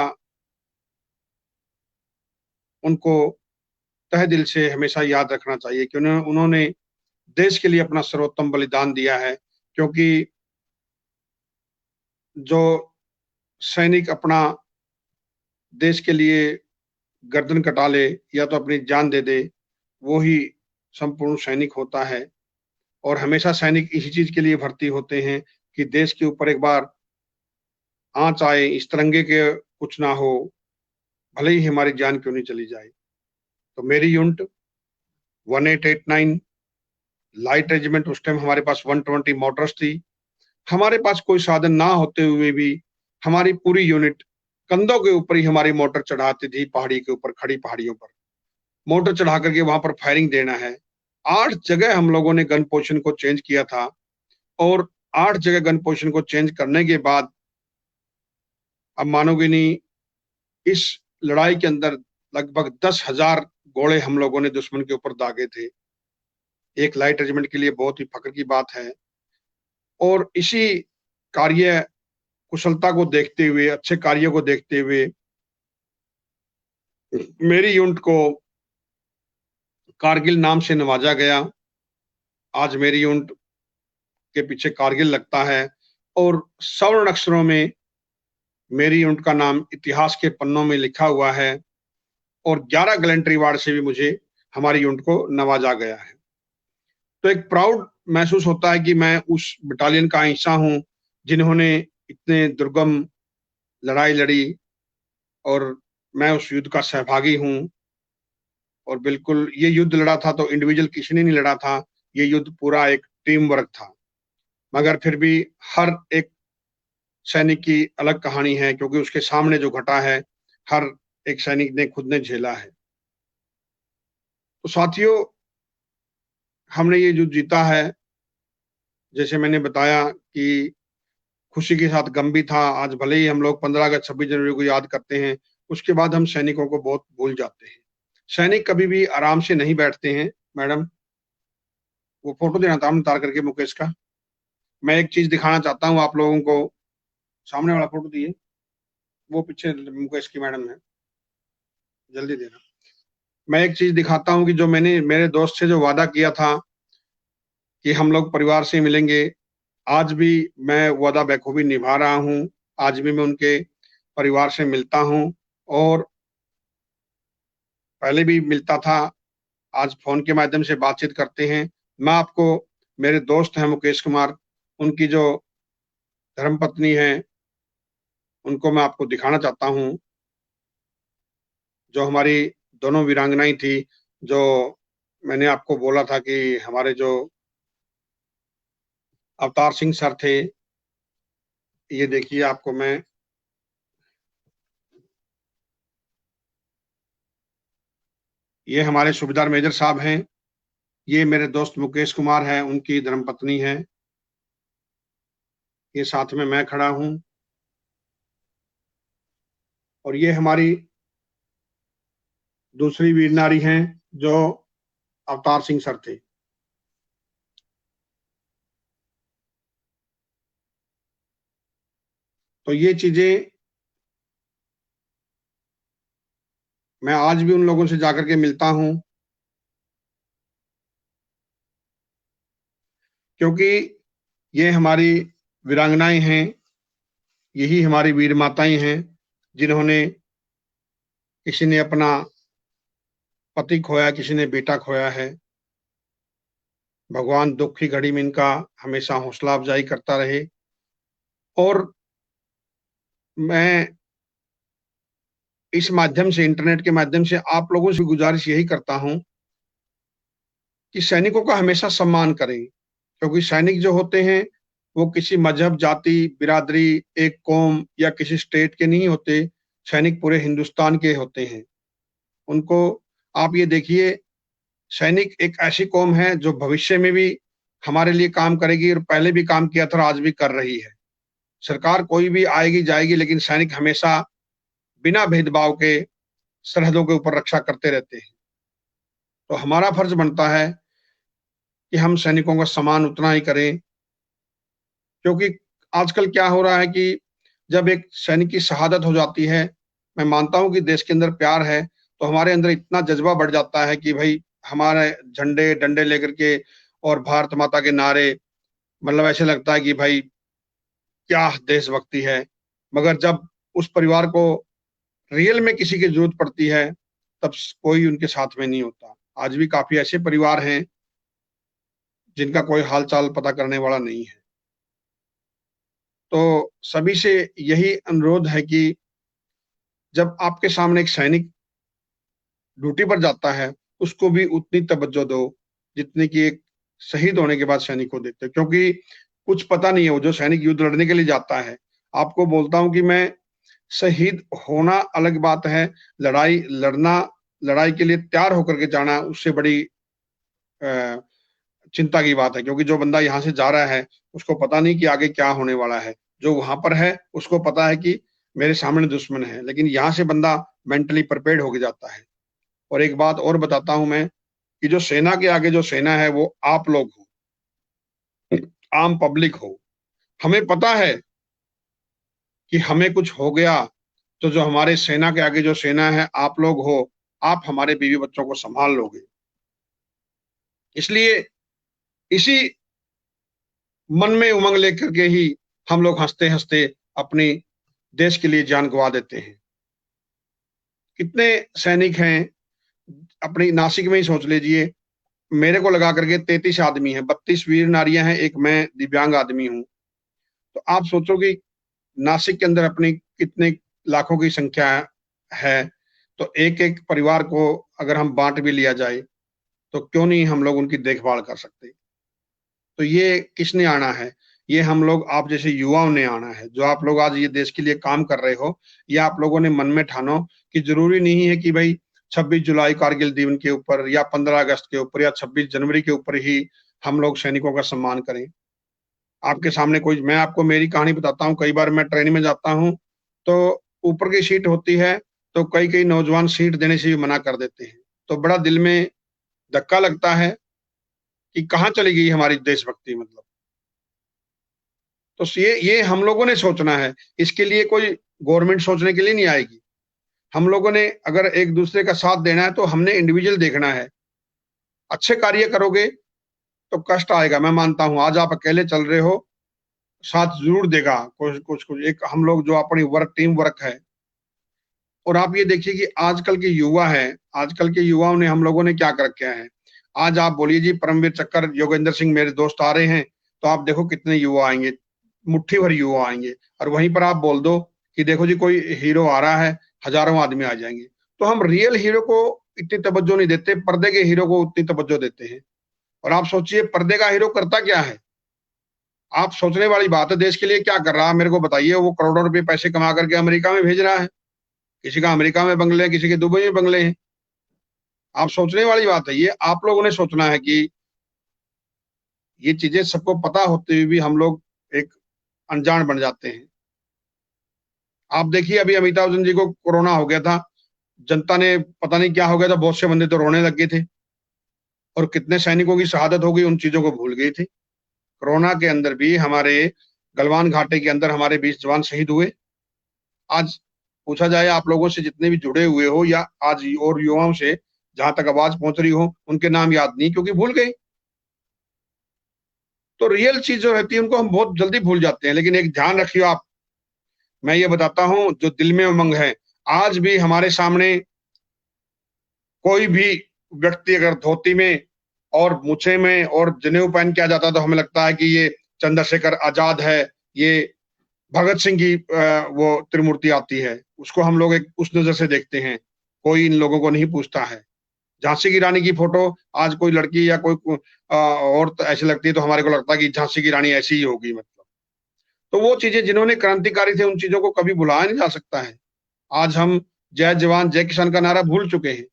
उनको तहे दिल से हमेशा याद रखना चाहिए कि उन्होंने देश के लिए अपना सर्वोत्तम बलिदान दिया है। क्योंकि जो सैनिक अपना देश के लिए गर्दन कटा ले या तो अपनी जान दे दे, वो ही संपूर्ण सैनिक होता है। और हमेशा सैनिक इसी चीज के लिए भर्ती होते हैं कि देश के ऊपर एक बार आंच आए, इस तिरंगे के कुछ ना हो, भले ही हमारी जान क्यों नहीं चली जाए। तो मेरी यूनिट 1889 लाइट रेजिमेंट, उस टाइम हमारे पास 120 मोटर्स थी। हमारे पास कोई साधन ना होते हुए भी हमारी पूरी यूनिट कंधों के ऊपर ही हमारी मोटर चढ़ाती थी, पहाड़ी के ऊपर, खड़ी पहाड़ियों पर मोटर चढ़ा करके वहां पर फायरिंग देना है। 8 जगह हम लोगों ने गन पोजीशन को चेंज किया था। और 8 जगह गन पोजीशन को चेंज करने के बाद, अब मानोगे नहीं, इस लड़ाई के अंदर लगभग 10,000 गोले हम लोगों ने दुश्मन के ऊपर दागे थे। एक लाइट रेजिमेंट के लिए बहुत ही फक्र की बात है। और इसी कार्य कुशलता को देखते हुए, अच्छे कार्यों को देखते हुए मेरी यूनिट को कारगिल नाम से नवाजा गया। आज मेरी यूनिट के पीछे कारगिल लगता है और स्वर्ण अक्षरों में मेरी यूनिट का नाम इतिहास के पन्नों में लिखा हुआ है और 11 गैलेंट्री अवार्ड से भी मुझे हमारी यूनिट को नवाजा गया है। तो एक प्राउड महसूस होता है कि मैं उस बटालियन का हिस्सा हूं जिन्होंने इतने दुर्गम लड़ाई लड़ी और मैं उस युद्ध का सहभागी हूं। और बिल्कुल ये युद्ध लड़ा था तो इंडिविजुअल किसी ने नहीं लड़ा था, ये युद्ध पूरा एक टीम वर्क था। मगर फिर भी हर एक सैनिक की अलग कहानी है, क्योंकि उसके सामने जो घटा है हर एक सैनिक ने खुद ने झेला है। तो साथियों, हमने ये युद्ध जीता है। जैसे मैंने बताया कि खुशी के साथ गम भी था। आज भले ही हम लोग 15 अगस्त 26 जनवरी को याद करते हैं, उसके बाद हम सैनिकों को बहुत भूल जाते हैं। सैनिक कभी भी आराम से नहीं बैठते हैं। मैडम, वो फोटो देना था हमने तार करके मुकेश का। मैं एक चीज दिखाना चाहता हूँ आप लोगों को। सामने वाला फोटो दिए, वो पीछे मुकेश की मैडम है, जल्दी देना। मैं एक चीज दिखाता हूँ कि जो मैंने मेरे दोस्त से जो वादा किया था कि हम लोग परिवार से मिलेंगे, आज भी मैं वादा बखूबी निभा रहा हूँ। आज भी मैं उनके परिवार से मिलता हूँ और पहले भी मिलता था, आज फोन के माध्यम से बातचीत करते हैं। मैं आपको, मेरे दोस्त हैं मुकेश कुमार, उनकी जो धर्मपत्नी है उनको मैं आपको दिखाना चाहता हूँ, जो हमारी दोनों वीरांगनाएं थी। जो मैंने आपको बोला था कि हमारे जो अवतार सिंह सर थे, ये देखिए आपको मैं, ये हमारे सूबेदार मेजर साहब हैं। ये मेरे दोस्त मुकेश कुमार है, उनकी धर्मपत्नी है। ये साथ में मैं खड़ा हूं और ये हमारी दूसरी वीर नारी हैं जो अवतार सिंह सर थे। तो ये चीजें मैं आज भी उन लोगों से जाकर के मिलता हूं, क्योंकि ये हमारी वीरांगनाएं हैं, यही हमारी वीर माताएं हैं जिन्होंने, किसी ने अपना पति खोया, किसी ने बेटा खोया है। भगवान दुख की घड़ी में इनका हमेशा हौसला अफजाई करता रहे। और मैं इस माध्यम से, इंटरनेट के माध्यम से आप लोगों से गुजारिश यही करता हूं कि सैनिकों का हमेशा सम्मान करें, क्योंकि सैनिक जो होते हैं वो किसी मजहब, जाति, बिरादरी, एक कौम या किसी स्टेट के नहीं होते। सैनिक पूरे हिंदुस्तान के होते हैं। उनको आप ये देखिए, सैनिक एक ऐसी कौम है जो भविष्य में भी हमारे लिए काम करेगी और पहले भी काम किया था और आज भी कर रही है। सरकार कोई भी आएगी जाएगी, लेकिन सैनिक हमेशा बिना भेदभाव के सरहदों के ऊपर रक्षा करते रहते हैं। तो हमारा फर्ज बनता है कि हम सैनिकों का सम्मान उतना ही करें, क्योंकि आजकल क्या हो रहा है कि जब एक सैनिक की शहादत हो जाती है, मैं मानता हूं कि देश के अंदर प्यार है, तो हमारे अंदर इतना जज्बा बढ़ जाता है कि भाई हमारे झंडे डंडे लेकर के और भारत माता के नारे, मतलब ऐसे लगता है कि भाई क्या देशभक्ति है। मगर जब उस परिवार को रियल में किसी की जरूरत पड़ती है, तब कोई उनके साथ में नहीं होता। आज भी काफी ऐसे परिवार हैं जिनका कोई हालचाल पता करने वाला नहीं है। तो सभी से यही अनुरोध है कि जब आपके सामने एक सैनिक ड्यूटी पर जाता है, उसको भी उतनी तवज्जो दो जितनी कि एक शहीद होने के बाद सैनिक को देते, क्योंकि कुछ पता नहीं है। वो जो सैनिक युद्ध लड़ने के लिए जाता है, आपको बोलता हूं कि मैं, शहीद होना अलग बात है, लड़ाई लड़ना, लड़ाई के लिए तैयार होकर के जाना, उससे बड़ी चिंता की बात है। क्योंकि जो बंदा यहाँ से जा रहा है उसको पता नहीं कि आगे क्या होने वाला है। जो वहां पर है उसको पता है कि मेरे सामने दुश्मन है, लेकिन यहाँ से बंदा मेंटली प्रिपेयर्ड होके जाता है। और एक बात और बताता हूं मैं, कि जो सेना के आगे जो सेना है वो आप लोग हो, आम पब्लिक हो। हमें पता है कि हमें कुछ हो गया तो जो हमारे सेना के आगे जो सेना है, आप लोग हो, आप हमारे बीवी बच्चों को संभाल लोगे। इसलिए इसी मन में उमंग लेकर के ही हम लोग हंसते-हंसते अपनी देश के लिए जान गंवा देते हैं। कितने सैनिक हैं, अपनी नासिक में ही सोच लीजिए, मेरे को लगा करके 33 आदमी हैं, 32 वीर नारियां हैं, एक मैं दिव्यांग आदमी हूँ। तो आप सोचो कि नासिक के अंदर अपनी कितने लाखों की संख्या है, तो एक-एक परिवार को अगर हम बाँट भी लिया जाए, तो क्यों नहीं हम लोग उनकी देखभाल कर सकते। तो ये किसने आना है? ये हम लोग आप जैसे युवाओं ने आना है, जो आप लोग आज ये देश के लिए काम कर रहे हो, ये आप लोगों ने मन में ठानो कि ज़रूरी नहीं है कि भई 26 जुलाई कारगिल दिवस के ऊपर या 15 अगस्त के ऊपर या 26 जनवरी के ऊपर ही हम लोग सैनिकों का सम्मान करें। आपके सामने कोई मैं आपको मेरी कहानी बताता हूँ, कई बार मैं ट्रेन में जाता हूँ, तो ऊपर की सीट होती है, तो कई-कई नौजवान सीट देने से भी मना कर देते हैं। तो बड़ा दिल में धक्का लगता है कि कहाँ चली गई हमारी देशभक्ति मतलब। तो ये हम लोगों ने सोचना है, इसके लिए कोई गवर्नमेंट सोचने के लिए नहीं आएगी। हम लोगों ने अगर एक-दूसरे का साथ देना है, तो हमने इंडिविजुअल देखना है। अच्छे कार्य करोगे, तो कष्ट आएगा, मैं मानता हूँ। आज आप अकेले चल रहे हो, साथ ज़रूर देगा कुछ एक हम लोग जो अपनी टीम वर्क है। और आप ये देखिए कि आजकल के युवा हैं, आजकल के युवाओं ने हम लोगों ने क्या कर रखा है। आज आप बोलिए जी परमवीर चक्र योगेंद्र सिंह मेरे दोस्त आ रहे हैं, तो आप देखो कितने युवा आएँगे, मुट्ठी भर युवा आएँगे और वहीं पर आप बोल दो कि देखो जी कोई हीरो आ रहा है, हज़ारों आदमी आ जाएँगे। तो हम रियल हीरो को इतनी तवज्जो नहीं देते, पर्दे के हीरो को उतनी तवज्जो देते हैं। और आप सोचिए पर्दे का हीरो करता क्या है? आप सोचने वाली बात है, देश के लिए क्या कर रहा है मेरे को बताइए? वो करोड़ों रुपए पैसे कमा करके अमेरिका में भेज रहा है। किसी का अमेरिका में बंगले हैं, किसी के दुबई में बंगले हैं। आप सोचने वाली बात है ये, आप लोगों ने सोचना है कि ये चीज़ें सबको पता होते हुए भी हम लोग एक अनजान बन जाते हैं। आप देखिए अभी अमिताभ बच्चन जी को कोरोना हो गया था, जनता ने पता नहीं क्या हो गया था, बहुत से बंदे तो रोने लग गए थे और कितने सैनिकों की शहादत हो गई, उन चीज़ों को भूल गए थे। कोरोना के अंदर भी हमारे गलवान घाटी के अंदर हमारे 20 जवान शहीद हुए। आज पूछा जाए आप लोगों से जितने भी जुड़े हुए हो या आज और युवाओं से जहाँ तक आवाज़ पहुँच रही हो, उनके नाम याद नहीं क्योंकि भूल गए। तो रियल चीज़ जो रहती है उनको हम बहुत जल्दी भूल जाते हैं। लेकिन एक ध्यान रखिए आप, मैं ये बताता हूँ जो दिल में उमंग है, आज भी हमारे सामने कोई भी व्यक्ति अगर धोती में और मूछे में और जनेऊ पहन के आ जाता है तो हमें लगता है कि ये चंद्रशेखर आज़ाद है, ये भगत सिंह की वो त्रिमूर्ति आती है। उसको हम लोग एक उस नज़र से देखते हैं। कोई इन लोगों को नहीं पूछता है। झांसी की रानी की फोटो आज कोई लड़की या कोई औरत ऐसी लगती है तो हमारे को लगता है कि झांसी की रानी ऐसी ही होगी मतलब। तो वो चीज़ें जिन्होंने क्रांतिकारी थे उन चीज़ों को कभी भुलाया नहीं जा सकता है। आज हम जय जवान जय किसान का नारा भूल चुके हैं।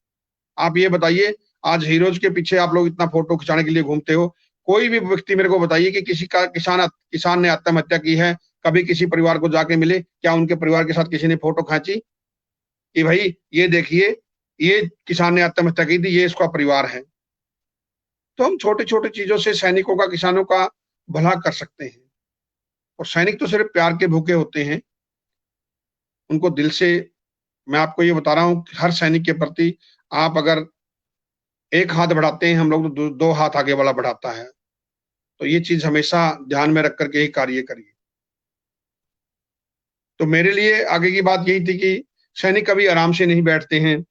आप ये बताइए आज हीरोज़ के पीछे आप लोग इतना फोटो खिंचाने के लिए घूमते हो। कोई भी व्यक्ति मेरे को बताइए कि किसी का किसान ने आत्महत्या की है, कभी किसी परिवार को जाके मिले, क्या उनके परिवार के साथ किसी ने फोटो खींची? कि भाई ये देखिए, ये किसान ने आत्महत्या की थी, ये इसका परिवार है। तो हम छोटी-छोटी चीज़ों से सैनिकों का, किसानों का भला कर सकते हैं। और सैनिक तो सिर्फ़ प्यार के भूखे होते हैं। उनको दिल से मैं आपको ये बता रहा हूँ कि हर सैनिक के प्रति आप अगर एक हाथ बढ़ाते हैं, हम लोग तो 2 हाथ आगे वाला बढ़ाता है। तो ये चीज़ हमेशा ध्यान में रख कर के ही कार्य करिए। तो मेरे लिए आगे की बात यही थी कि सैनिक कभी आराम से नहीं बैठते हैं।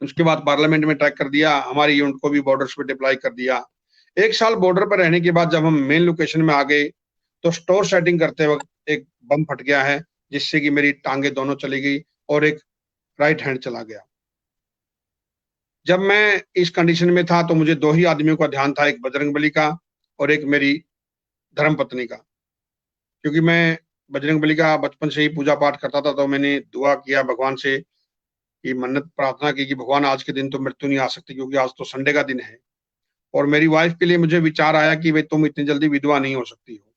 उसके बाद पार्लियामेंट में ट्रैक कर दिया, हमारी यूनिट को भी बॉर्डर्स पे डिप्लॉय कर दिया। 1 साल बॉर्डर पर रहने के बाद जब हम मेन लोकेशन में आ गए, तो स्टोर सेटिंग करते वक़्त एक बम फट गया है, जिससे कि मेरी टाँगें दोनों चली गई और एक राइट हैंड चला गया। जब मैं इस कंडीशन में था, तो मुझे 2 ही आदमियों का ध्यान था, एक बजरंगबली का और एक मेरी धर्मपत्नी का। क्योंकि मैं बजरंगबली का बचपन से ही पूजा-पाठ करता था, तो मैंने दुआ किया भगवान से कि मन्नत प्रार्थना की कि भगवान आज के दिन तो मृत्यु नहीं आ सकती क्योंकि आज तो संडे का दिन है। और मेरी वाइफ के लिए मुझे विचार आया कि भई तुम इतनी जल्दी विधवा नहीं हो सकती हो।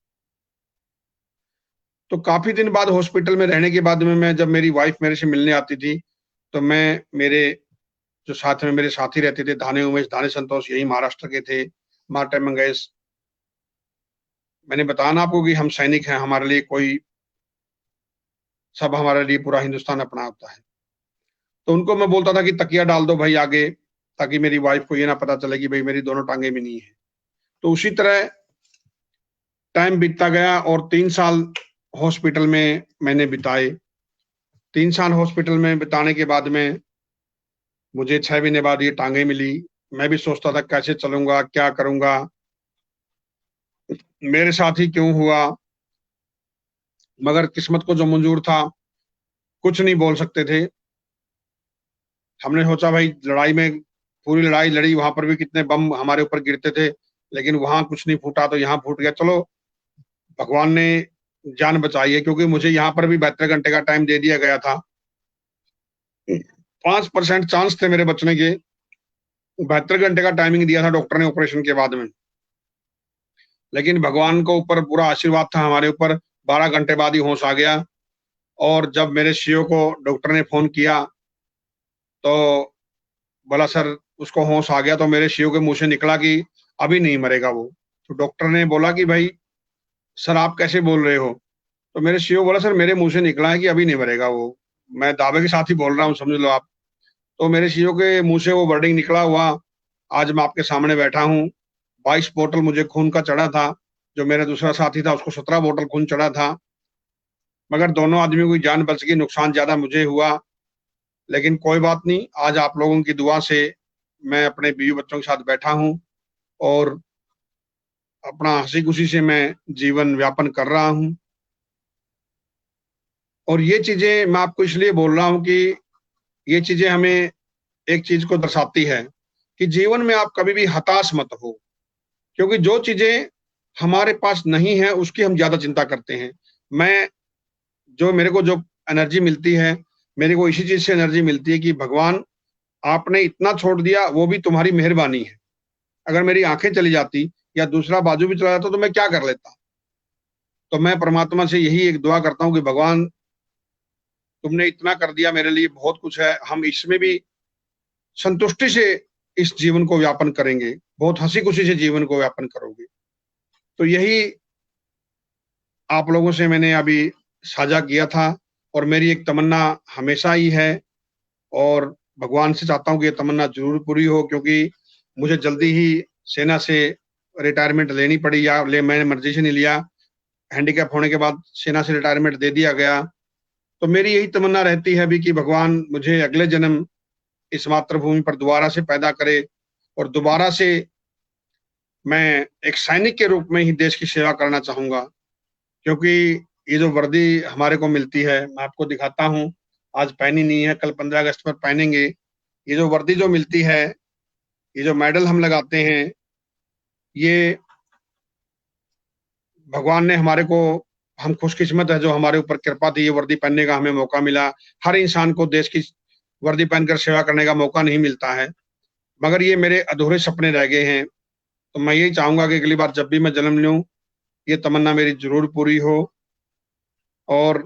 तो काफ़ी दिन बाद हॉस्पिटल में रहने के बाद में मैं जब मेरी वाइफ मेरे से मिलने आती थी, तो मैं मेरे जो साथ में मेरे साथी रहते थे, धाने उमेश, धाने संतोष यही महाराष्ट्र के थे, मार्टिन मंगेश, मैंने बताया ना आपको कि हम सैनिक हैं, हमारे लिए कोई, सब हमारे लिए पूरा हिंदुस्तान अपना होता है। तो उनको मैं बोलता था कि तकिया डाल दो भाई आगे, ताकि मेरी वाइफ को ये ना पता चले कि भाई मेरी दोनों टांगे भी नहीं है। तो उसी तरह टाइम बीतता गया और 3 साल हॉस्पिटल में मैंने बिताए। 3 साल हॉस्पिटल में बिताने के बाद में मुझे 6 महीने बाद ये टांगे मिली। मैं भी सोचता था कैसे चलूंगा, क्या करूंगा, मेरे साथ ही क्यों हुआ। मगर किस्मत को जो मंजूर था, कुछ नहीं बोल सकते थे। हमने सोचा भाई लड़ाई में, पूरी लड़ाई लड़ी, वहां पर भी कितने बम हमारे ऊपर गिरते थे, लेकिन वहां कुछ नहीं फूटा तो यहाँ फूट गया। चलो भगवान ने जान बचाई है, क्योंकि मुझे यहाँ पर भी 72 घंटे का टाइम दे दिया गया था। 5% चांस थे मेरे बचने के। 72 घंटे का टाइमिंग दिया था डॉक्टर ने ऑपरेशन के बाद में, लेकिन भगवान को ऊपर पूरा आशीर्वाद था हमारे ऊपर। 12 घंटे बाद ही होश आ गया। और जब मेरे सीओ को डॉक्टर ने फोन किया तो बोला सर उसको होश आ गया, तो मेरे सीओ के मुंह से निकला कि अभी नहीं मरेगा वो। तो डॉक्टर ने बोला कि भाई सर आप कैसे बोल रहे हो। तो मेरे सीओ बोला सर मेरे मुंह से निकला है कि अभी नहीं मरेगा वो, मैं दावे के साथ ही बोल रहा हूँ, समझ लो आप। तो मेरे सीओ के मुंह से वो वर्डिंग निकला हुआ, आज मैं आपके सामने बैठा हूँ। 22 बोतल मुझे खून का चढ़ा था, जो मेरा दूसरा साथी था उसको 17 बोतल खून चढ़ा था। मगर दोनों आदमियों की जान बच गई, नुकसान ज्यादा मुझे हुआ। लेकिन कोई बात नहीं, आज आप लोगों की दुआ से मैं अपने बीवी बच्चों के साथ बैठा हूँ और अपना हंसी खुशी से मैं जीवन व्यापन कर रहा हूँ। और ये चीजें मैं आपको इसलिए बोल रहा हूँ कि ये चीजें हमें एक चीज को दर्शाती है कि जीवन में आप कभी भी हताश मत हो, क्योंकि जो चीजें हमारे पास नहीं है उसकी हम ज्यादा चिंता करते हैं। मैं जो मेरे को जो एनर्जी मिलती है, मेरे को इसी चीज से एनर्जी मिलती है कि भगवान आपने इतना छोड़ दिया, वो भी तुम्हारी मेहरबानी है। अगर मेरी आंखें चली जाती या दूसरा बाजू भी चला जाता तो मैं क्या कर लेता। तो मैं परमात्मा से यही एक दुआ करता हूँ कि भगवान तुमने इतना कर दिया मेरे लिए, बहुत कुछ है, हम इसमें भी संतुष्टि से इस जीवन को व्यापन करेंगे, बहुत हंसी खुशी से जीवन को व्यापन करोगे। तो यही आप लोगों से मैंने अभी साझा किया था और मेरी एक तमन्ना हमेशा ही है और भगवान से चाहता हूँ कि ये तमन्ना जरूर पूरी हो, क्योंकि मुझे जल्दी ही सेना से रिटायरमेंट लेनी पड़ी, या मैंने मर्जी से नहीं लिया, हैंडीकैप होने के बाद सेना से रिटायरमेंट दे दिया गया। तो मेरी यही तमन्ना रहती है अभी कि भगवान मुझे अगले जन्म इस मातृभूमि पर दोबारा से पैदा करे और दोबारा से मैं एक सैनिक के रूप में ही देश की सेवा करना चाहूंगा। क्योंकि ये जो वर्दी हमारे को मिलती है, मैं आपको दिखाता हूँ, आज पहनी नहीं है, कल 15 अगस्त पर पहनेंगे। ये जो वर्दी जो मिलती है, ये जो मेडल हम लगाते हैं, ये भगवान ने हमारे को, हम खुशकिस्मत है जो हमारे ऊपर कृपा थी, ये वर्दी पहनने का हमें मौका मिला। हर इंसान को देश की वर्दी पहनकर सेवा करने का मौका नहीं मिलता है, मगर ये मेरे अधूरे सपने रह गए हैं। तो मैं यही चाहूंगा कि अगली बार जब भी मैं जन्म लूं, ये तमन्ना मेरी जरूर पूरी हो। और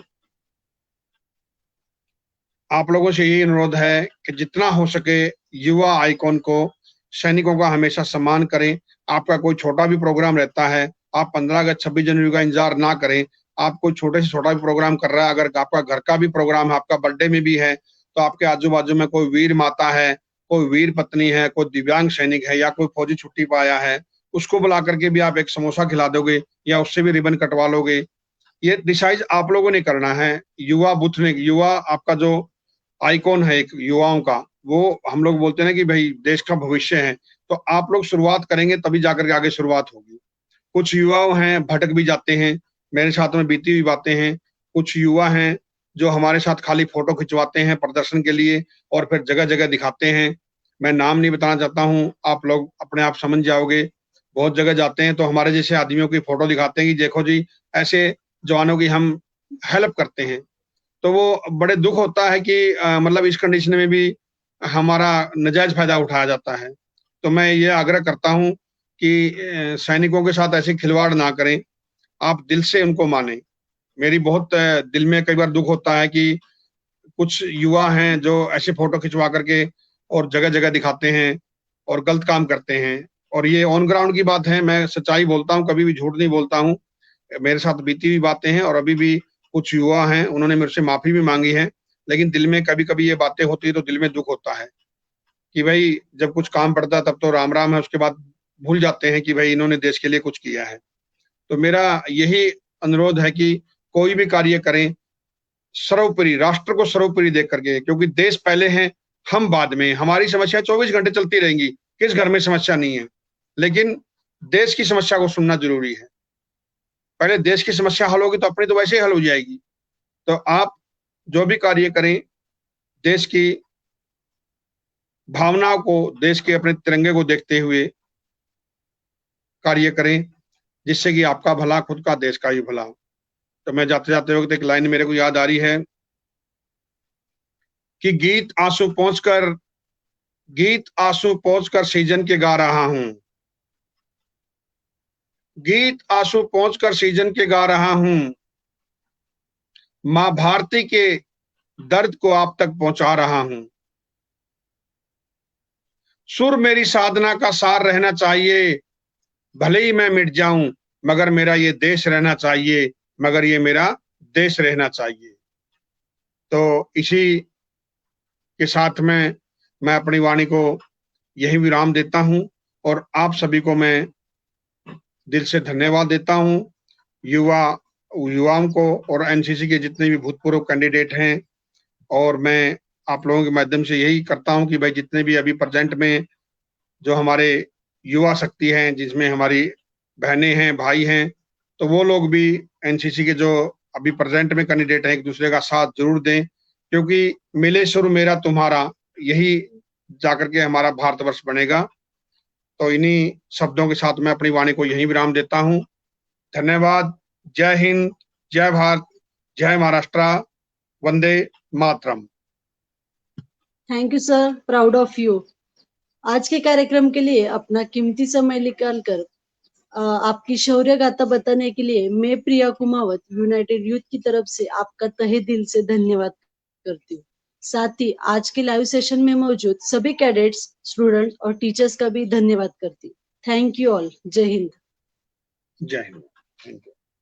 आप लोगों से यही अनुरोध है कि जितना हो सके युवा आइकॉन को, सैनिकों का हमेशा सम्मान करें। आपका कोई छोटा भी प्रोग्राम रहता है, आप 15 अगस्त 26 जनवरी का इंतजार ना करें। आप कोई छोटे से छोटा भी प्रोग्राम कर रहा है, अगर आपका घर का भी प्रोग्राम है, आपका बर्थडे में भी है, तो आपके आजू बाजू में कोई वीर माता है, कोई वीर पत्नी है, कोई दिव्यांग सैनिक है, या कोई फौजी छुट्टी पर आया है, उसको बुला करके भी आप एक समोसा खिला दोगे या उससे भी रिबन कटवा लोगे। ये डिसाइड आप लोगों ने करना है। युवा बुथ ने, युवा आपका जो आइकॉन है एक युवाओं का, वो हम लोग बोलते हैं ना कि भाई देश का भविष्य है, तो आप लोग शुरुआत करेंगे तभी जाकर के आगे शुरुआत होगी। कुछ युवा हैं भटक भी जाते हैं, मेरे साथ में बीती हुई बातें हैं। कुछ युवा हैं जो हमारे साथ खाली फोटो खिंचवाते हैं प्रदर्शन के लिए और फिर जगह जगह दिखाते हैं। मैं नाम नहीं बताना चाहता हूँ, आप लोग अपने आप समझ जाओगे। बहुत जगह जाते हैं तो हमारे जैसे आदमियों की फोटो दिखाते हैं कि देखो जी ऐसे जवानों की हम हेल्प करते हैं। तो वो बड़े दुख होता है कि मतलब इस कंडीशन में भी हमारा नजायज फायदा उठाया जाता है। तो मैं ये आग्रह करता हूँ कि सैनिकों के साथ ऐसे खिलवाड़ ना करें, आप दिल से उनको मानें। मेरी बहुत दिल में कई बार दुख होता है कि कुछ युवा हैं जो ऐसे फोटो खिंचवा करके और जगह जगह दिखाते हैं और गलत काम करते हैं। और ये ऑन ग्राउंड की बात है, मैं सच्चाई बोलता हूँ, कभी भी झूठ नहीं बोलता हूँ। मेरे साथ बीती हुई बातें हैं और अभी भी कुछ युवा हैं, उन्होंने मेरे से माफी भी मांगी है, लेकिन दिल में कभी-कभी ये बातें होती है तो दिल में दुख होता है कि भाई जब कुछ काम पड़ता है तब तो राम राम है, उसके बाद भूल जाते हैं कि भाई इन्होंने देश के लिए कुछ किया है। तो मेरा यही अनुरोध है कि कोई भी कार्य करें सर्वोपरि, राष्ट्र को सर्वोपरि देख करके, क्योंकि देश पहले है, हम बाद में। हमारी समस्या 24 घंटे चलती रहेंगी, किस घर में समस्या नहीं है, लेकिन देश की समस्या को सुनना जरूरी है। पहले देश की समस्या हल होगी तो अपनी तो वैसे ही हल हो जाएगी। तो आप जो भी कार्य करें, देश की भावनाओं को, देश के अपने तिरंगे को देखते हुए कार्य करें, जिससे कि आपका भला, खुद का, देश का भी भला हो। तो मैं जाते जाते वक्त एक लाइन मेरे को याद आ रही है कि गीत आंसू पहुंचकर सीजन के गा रहा हूं, गीत आंसू पहुंचकर सीजन के गा रहा हूं, मां भारती के दर्द को आप तक पहुंचा रहा हूं। सुर मेरी साधना का सार रहना चाहिए, भले ही मैं मिट जाऊं मगर मेरा ये देश रहना चाहिए, मगर ये मेरा देश रहना चाहिए। तो इसी के साथ में मैं अपनी वाणी को यही विराम देता हूं और आप सभी को मैं दिल से धन्यवाद देता हूं, युवाओं को और एनसीसी के जितने भी भूतपूर्व कैंडिडेट हैं। और मैं आप लोगों के माध्यम से यही करता हूं कि भाई जितने भी अभी प्रेजेंट में जो हमारे युवा शक्ति हैं, जिसमें हमारी बहनें हैं, भाई हैं, तो वो लोग भी एनसीसी के जो अभी प्रेजेंट में कैंडिडेट हैं एक दूसरे का साथ जरूर दें, क्योंकि मिले सुर मेरा तुम्हारा, यही जाकर के हमारा भारतवर्ष बनेगा। तो इन्हीं शब्दों के साथ मैं अपनी वाणी को यहीं विराम देता हूं। धन्यवाद। जय हिंद, जय भारत, जय महाराष्ट्र, वंदे मातरम। Thank you sir, proud of you. आज के कार्यक्रम के लिए अपना कीमती समय निकालकर आपकी शौर्य गाथा बताने के लिए मैं प्रिया कुमावत यूनाइटेड यूथ की तरफ से आपका तहे दिल से धन्यवाद करती हूँ। साथ ही आज के लाइव सेशन में मौजूद सभी कैडेट्स, स्टूडेंट्स और टीचर्स का भी धन्यवाद करती हूँ। Thank you all. जय हिंद। जय हिंद। Thank you.